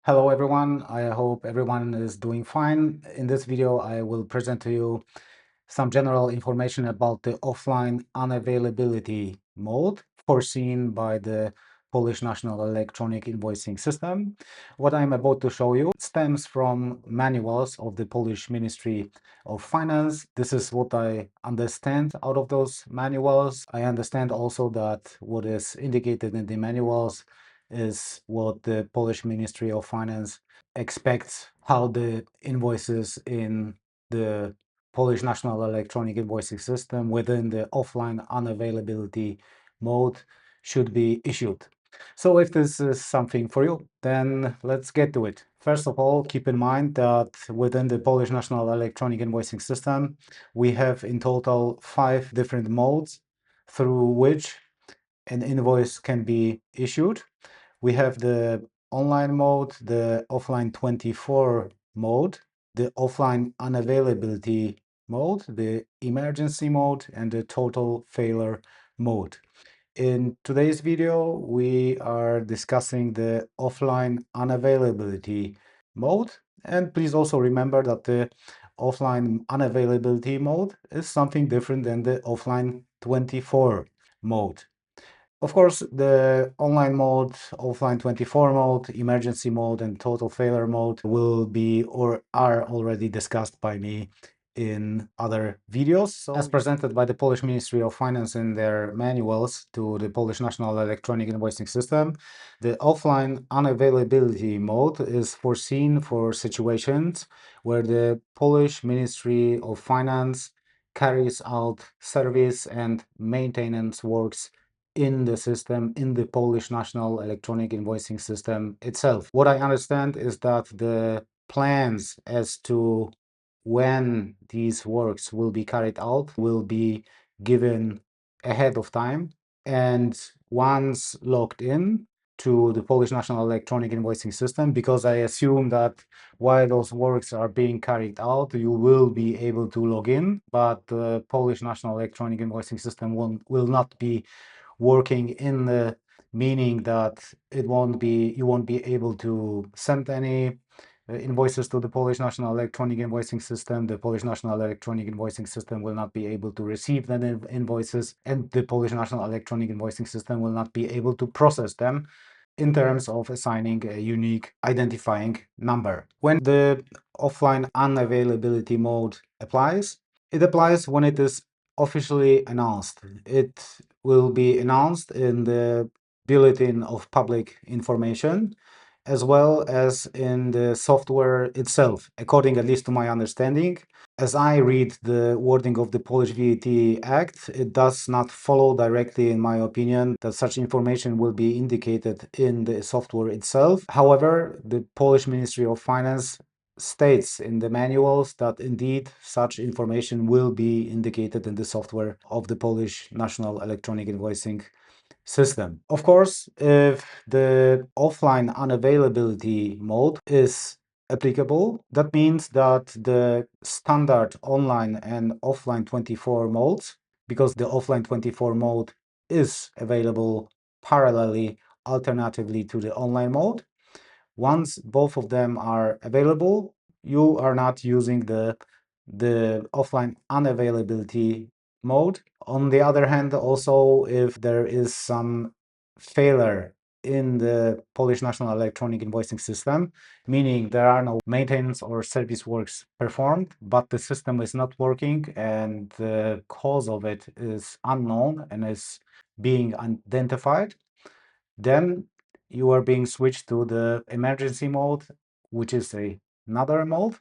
Hello everyone, I hope everyone is doing fine. In this video, I will present to you some general information about the offline unavailability mode foreseen by the Polish National Electronic Invoicing System. What I'm about to show you stems from manuals of the Polish Ministry of Finance. This is what I understand out of those manuals. I understand also that what is indicated in the manuals is what the Polish Ministry of Finance expects how the invoices in the Polish National Electronic Invoicing System within the offline unavailability mode should be issued. So if this is something for you, then let's get to it. First of all, keep in mind that within the Polish National Electronic Invoicing System, we have in total 5 different modes through which an invoice can be issued. We have the online mode, the offline 24 mode, the offline unavailability mode, the emergency mode, and the total failure mode. In today's video, we are discussing the offline unavailability mode. And please also remember that the offline unavailability mode is something different than the offline 24 mode. Of course, the online mode, offline 24 mode, emergency mode, and total failure mode will be or are already discussed by me in other videos. So, as presented by the Polish Ministry of Finance in their manuals to the Polish National Electronic Invoicing System, the offline unavailability mode is foreseen for situations where the Polish Ministry of Finance carries out service and maintenance works in the system, in the Polish National Electronic Invoicing System itself. What I understand is that the plans as to when these works will be carried out will be given ahead of time, and once logged in to the Polish National Electronic Invoicing System, because I assume that while those works are being carried out, you will be able to log in, but the Polish National Electronic Invoicing System will not be working in the meaning that you won't be able to send any invoices to the Polish National Electronic Invoicing System. The Polish National Electronic Invoicing System will not be able to receive the invoices, and the Polish National Electronic Invoicing System will not be able to process them in terms of assigning a unique identifying number. When the offline unavailability mode applies, it applies when it is officially announced. It will be announced in the Bulletin of Public Information as well as in the software itself, according at least to my understanding. As I read the wording of the Polish VAT Act, it does not follow directly, in my opinion, that such information will be indicated in the software itself. However, the Polish Ministry of Finance states in the manuals that indeed such information will be indicated in the software of the Polish National Electronic Invoicing System. Of course, if the offline unavailability mode is applicable, that means that the standard online and offline 24 modes, because the offline 24 mode is available parallelly, alternatively to the online mode, once both of them are available, you are not using the offline unavailability mode. On the other hand, also, if there is some failure in the Polish National Electronic Invoicing System, meaning there are no maintenance or service works performed, but the system is not working and the cause of it is unknown and is being identified, then you are being switched to the emergency mode, which is another mode,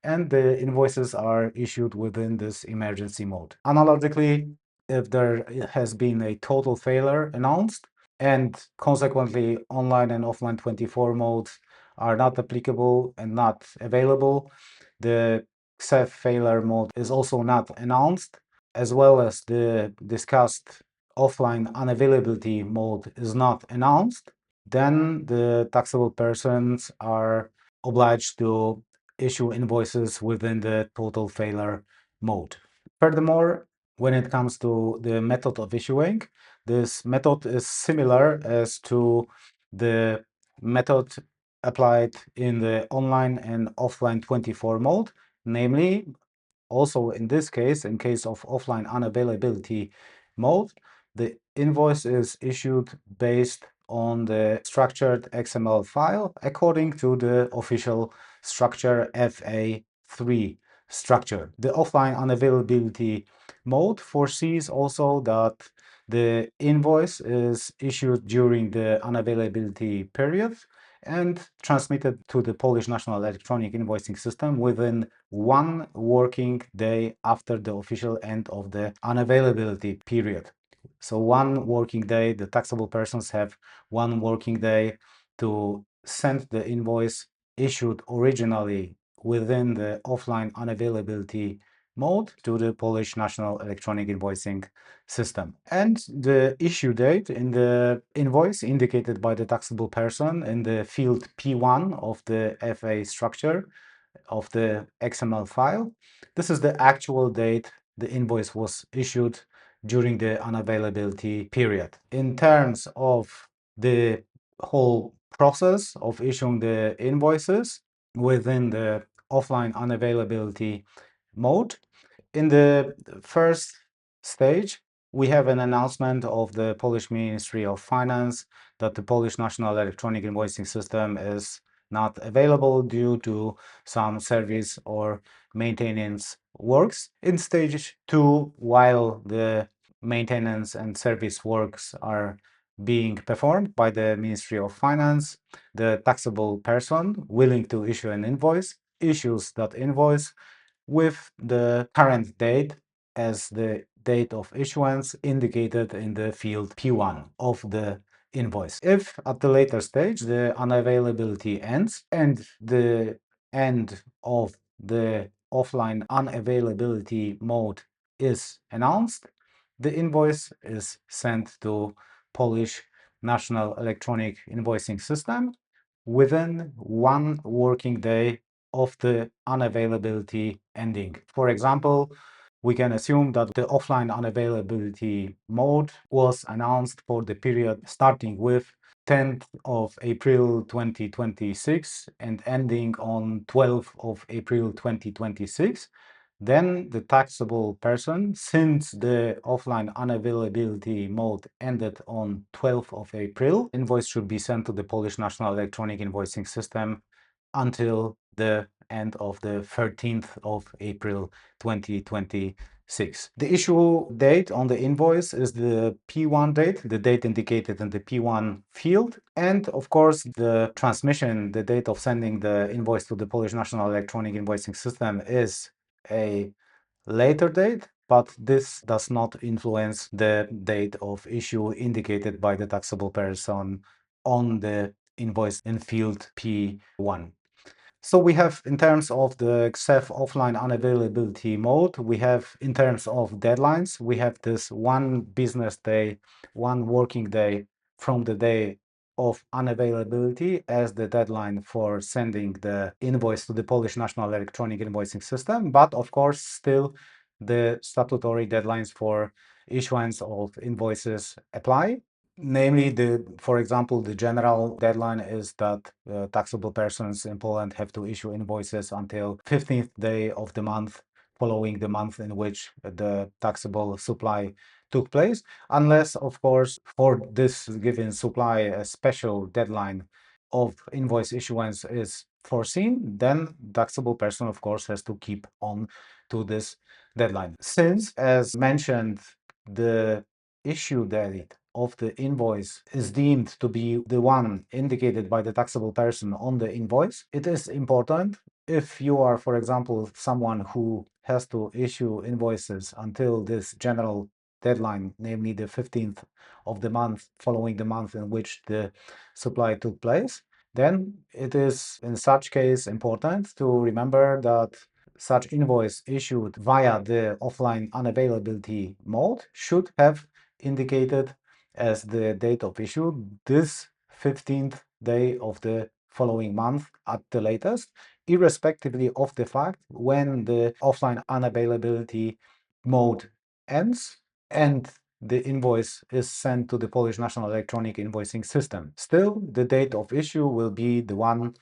and the invoices are issued within this emergency mode. Analogically, if there has been a total failure announced and consequently online and offline 24 modes are not applicable and not available, the KSeF failure mode is also not announced, as well as the discussed offline unavailability mode is not announced, then the taxable persons are obliged to issue invoices within the total failure mode. Furthermore, when it comes to the method of issuing, this method is similar as to the method applied in the online and offline 24 mode, namely, also in this case, in case of offline unavailability mode, the invoice is issued based on the structured XML file according to the official structure FA3 structure. The offline unavailability mode foresees also that the invoice is issued during the unavailability period and transmitted to the Polish National Electronic Invoicing System within 1 working day after the official end of the unavailability period. So 1 working day, the taxable persons have 1 working day to send the invoice issued originally within the offline unavailability mode to the Polish National Electronic Invoicing System. And the issue date in the invoice indicated by the taxable person in the field P1 of the FA structure of the XML file. This is the actual date the invoice was issued during the unavailability period. In terms of the whole process of issuing the invoices within the offline unavailability mode, in the first stage, we have an announcement of the Polish Ministry of Finance that the Polish National Electronic Invoicing System is not available due to some service or maintenance works. In stage 2, while the maintenance and service works are being performed by the Ministry of Finance, the taxable person willing to issue an invoice issues that invoice with the current date as the date of issuance indicated in the field P1 of the invoice. If at the later stage the unavailability ends and the end of the offline unavailability mode is announced, the invoice is sent to Polish National Electronic Invoicing System within 1 working day of the unavailability ending. For example, we can assume that the offline unavailability mode was announced for the period starting with 10th of April 2026 and ending on 12th of April 2026. Then the taxable person, since the offline unavailability mode ended on 12th of April, invoice should be sent to the Polish National Electronic Invoicing System until the end of the 13th of April 2026. The issue date on the invoice is the P1 date, the date indicated in the P1 field, and of course the transmission, the date of sending the invoice to the Polish National Electronic Invoicing System is a later date, but this does not influence the date of issue indicated by the taxable person on the invoice in field P1. So we have, in terms of the KSeF offline unavailability mode, we have, in terms of deadlines, we have this 1 business day, 1 working day from the day of unavailability as the deadline for sending the invoice to the Polish National Electronic Invoicing System. But of course, still the statutory deadlines for issuance of invoices apply. Namely, for example, the general deadline is that taxable persons in Poland have to issue invoices until 15th day of the month following the month in which the taxable supply took place, unless, of course, for this given supply, a special deadline of invoice issuance is foreseen, then taxable person, of course, has to keep on to this deadline. Since, as mentioned, the issue date of the invoice is deemed to be the one indicated by the taxable person on the invoice, it is important, if you are, for example, someone who has to issue invoices until this general deadline, namely the 15th of the month following the month in which the supply took place, then it is in such case important to remember that such invoice issued via the offline unavailability mode should have indicated as the date of issue this 15th day of the following month at the latest, irrespectively of the fact when the offline unavailability mode ends. And the invoice is sent to the Polish National Electronic Invoicing System. Still, the date of issue will be the one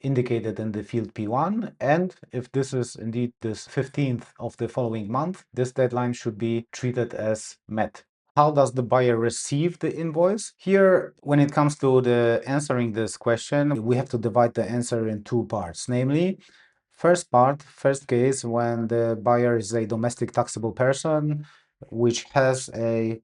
indicated in the field P1, and if this is indeed this 15th of the following month, this deadline should be treated as met. How does the buyer receive the invoice? Here, when it comes to the answering this question, we have to divide the answer in two parts, namely, first case, when the buyer is a domestic taxable person, which has a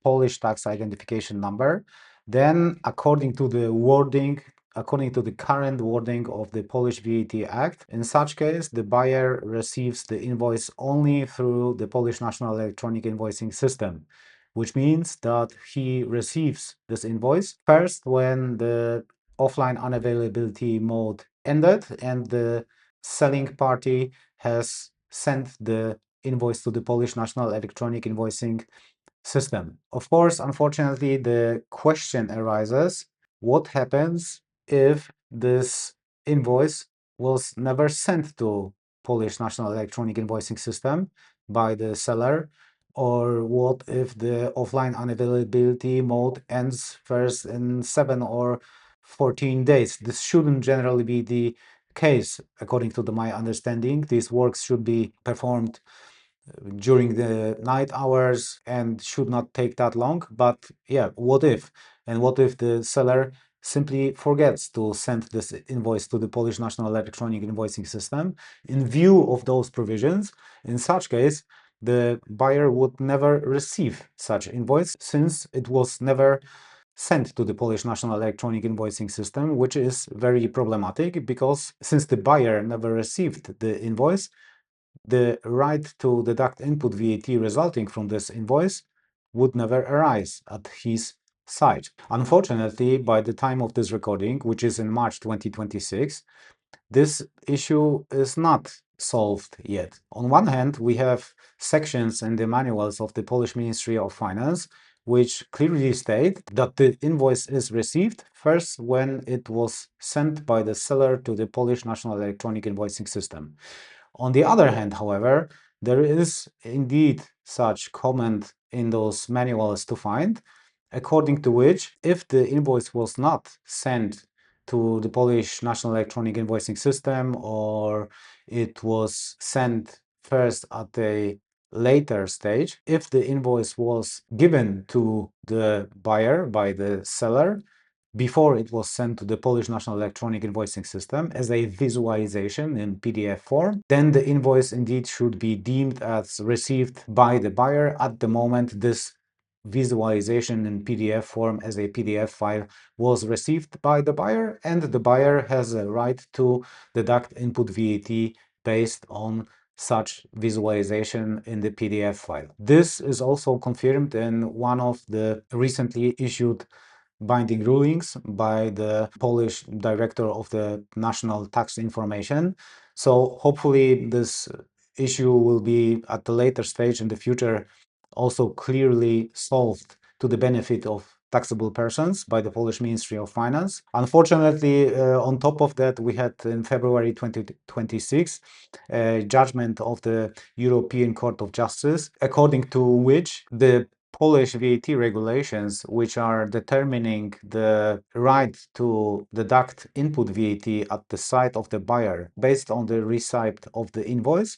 Polish tax identification number, then according to the current wording of the Polish VAT Act, in such case, the buyer receives the invoice only through the Polish National Electronic Invoicing System, which means that he receives this invoice first when the offline unavailability mode ended and the selling party has sent the invoice to the Polish National Electronic Invoicing System. Of course, unfortunately, the question arises, what happens if this invoice was never sent to Polish National Electronic Invoicing System by the seller? Or what if the offline unavailability mode ends first in 7 or 14 days? This shouldn't generally be the case, according to my understanding. These works should be performed during the night hours and should not take that long. But yeah, what if? And what if the seller simply forgets to send this invoice to the Polish National Electronic Invoicing System? In view of those provisions, in such case, the buyer would never receive such invoice since it was never sent to the Polish National Electronic Invoicing System, which is very problematic because since the buyer never received the invoice, the right to deduct input VAT resulting from this invoice would never arise at his side. Unfortunately, by the time of this recording, which is in March 2026, this issue is not solved yet. On one hand, we have sections in the manuals of the Polish Ministry of Finance which clearly state that the invoice is received first when it was sent by the seller to the Polish National Electronic Invoicing System. On the other hand, however, there is indeed such comment in those manuals to find, according to which if the invoice was not sent to the Polish National Electronic Invoicing System, or it was sent first at a later stage, if the invoice was given to the buyer by the seller before it was sent to the Polish National Electronic Invoicing System as a visualization in PDF form, then the invoice indeed should be deemed as received by the buyer at the moment this visualization in PDF form as a PDF file was received by the buyer, and the buyer has a right to deduct input VAT based on such visualization in the PDF file. This is also confirmed in one of the recently issued binding rulings by the Polish director of the National Tax Information. So hopefully this issue will be at the later stage in the future also clearly solved to the benefit of taxable persons by the Polish Ministry of Finance. Unfortunately, on top of that, we had in February 2026 a judgment of the European Court of Justice, according to which the Polish VAT regulations, which are determining the right to deduct input VAT at the site of the buyer based on the receipt of the invoice,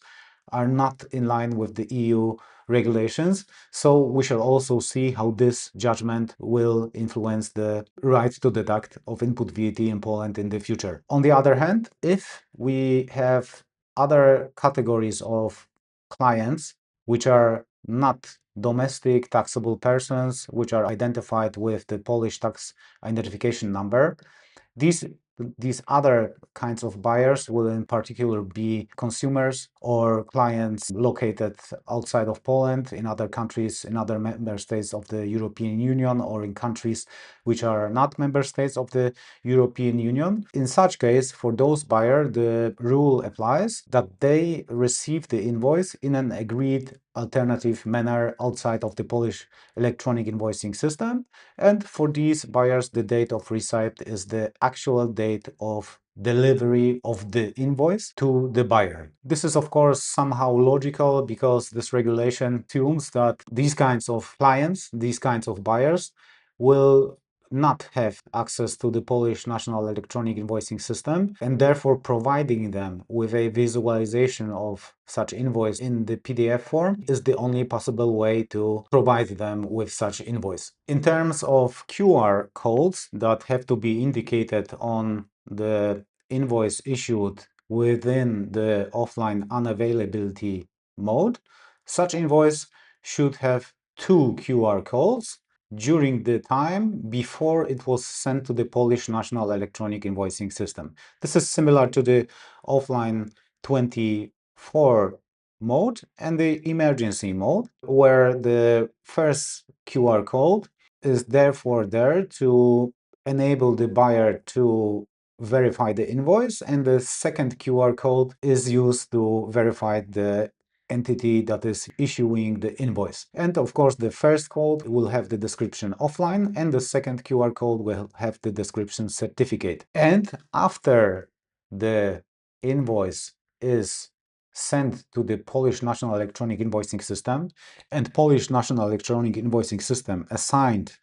are not in line with the EU regulations. So we shall also see how this judgment will influence the right to deduct of input VAT in Poland in the future. On the other hand, if we have other categories of clients which are not domestic taxable persons, which are identified with the Polish tax identification number, these other kinds of buyers will in particular be consumers or clients located outside of Poland, in other countries, in other member states of the European Union, or in countries which are not member states of the European Union. In such case, for those buyers, the rule applies that they receive the invoice in an agreed alternative manner outside of the Polish electronic invoicing system. And for these buyers, the date of receipt is the actual date of delivery of the invoice to the buyer. This is, of course, somehow logical because this regulation assumes that these kinds of clients, these kinds of buyers, will not have access to the Polish national electronic invoicing system, and therefore providing them with a visualization of such invoice in the PDF form is the only possible way to provide them with such invoice. In terms of QR codes that have to be indicated on the invoice issued within the offline unavailability mode, such invoice should have two QR codes during the time before it was sent to the Polish National Electronic Invoicing System. This is similar to the offline 24 mode and the emergency mode, where the first QR code is therefore there to enable the buyer to verify the invoice, and the second QR code is used to verify the entity that is issuing the invoice. And of course, the first code will have the description offline, and the second QR code will have the description certificate. And after the invoice is sent to the Polish National Electronic Invoicing System, and Polish National Electronic Invoicing System assigned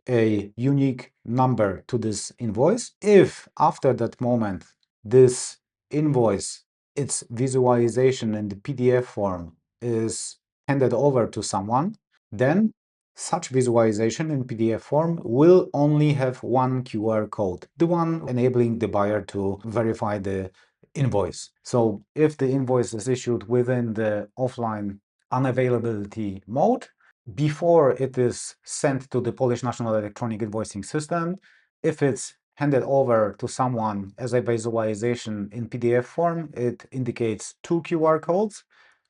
a unique number to this invoice, if after that moment this invoice, its visualization in the PDF form, is handed over to someone, then such visualization in PDF form will only have one QR code, the one enabling the buyer to verify the invoice. So if the invoice is issued within the offline unavailability mode, before it is sent to the Polish National Electronic Invoicing System, if it's handed over to someone as a visualization in PDF form, it indicates two QR codes,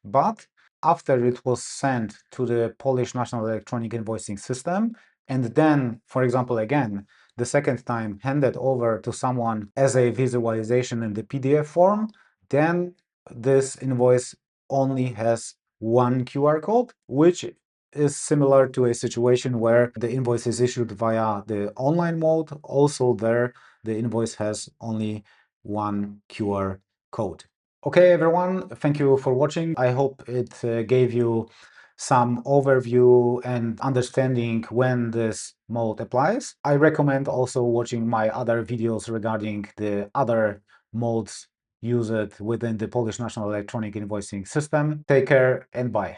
but after it was sent to the Polish National Electronic Invoicing System, and then, for example, again, the second time handed over to someone as a visualization in the PDF form, then this invoice only has one QR code, which is similar to a situation where the invoice is issued via the online mode. Also there, the invoice has only one QR code. Okay, everyone, thank you for watching. I hope it gave you some overview and understanding when this mode applies. I recommend also watching my other videos regarding the other modes used within the Polish National Electronic Invoicing System. Take care and bye.